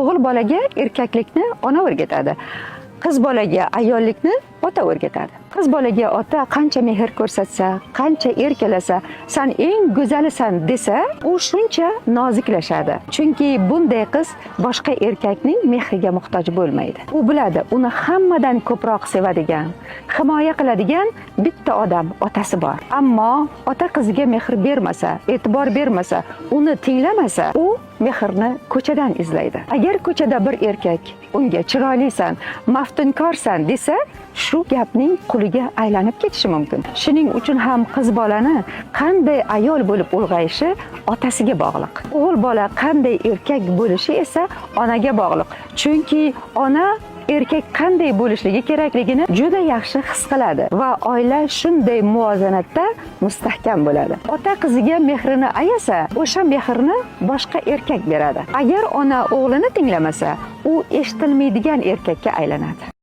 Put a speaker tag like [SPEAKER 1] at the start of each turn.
[SPEAKER 1] O'g'il bolaga erkaklikni ona o'rgatadi. Qiz bolaga ayollikni ota o'rgatadi. Qiz bolaga ota qancha mehr ko'rsatsa, qancha erkalasa, "Sen eng go'zalisan" desa, u shuncha noziklashadi. Chunki bunday qiz boshqa erkakning mehriga muhtoj bo'lmaydi. U biladi, uni hammadan ko'proq sevadigan, himoya qiladigan bitta odam otasi bor. Ammo ota qiziga mehr bermasa, e'tibor bermasa, uni tinglamasa, u mehrni ko'chadan izlaydi. Agar ko'chada bir erkak unga "Chiroylisan, maftunkorsan" desa, shu gapning quliga aylanib ketishi mumkin. Shuning uchun ham qiz bolani qanday ayol bo'lib ulg'ayishi otasiga bog'liq. O'g'il bola qanday erkak bo'lishi esa onaga bog'liq. Chunki ona erkak qanday bo'lishligi kerakligini juda yaxshi his qiladi va oila shunday muvozanatda mustahkam bo'ladi. Ota qiziga mehrini ayasa, o'sha mehrni boshqa erkak beradi. Agar ona o'g'lini tinglamasa, u eshitilmaydigan erkakka aylanadi.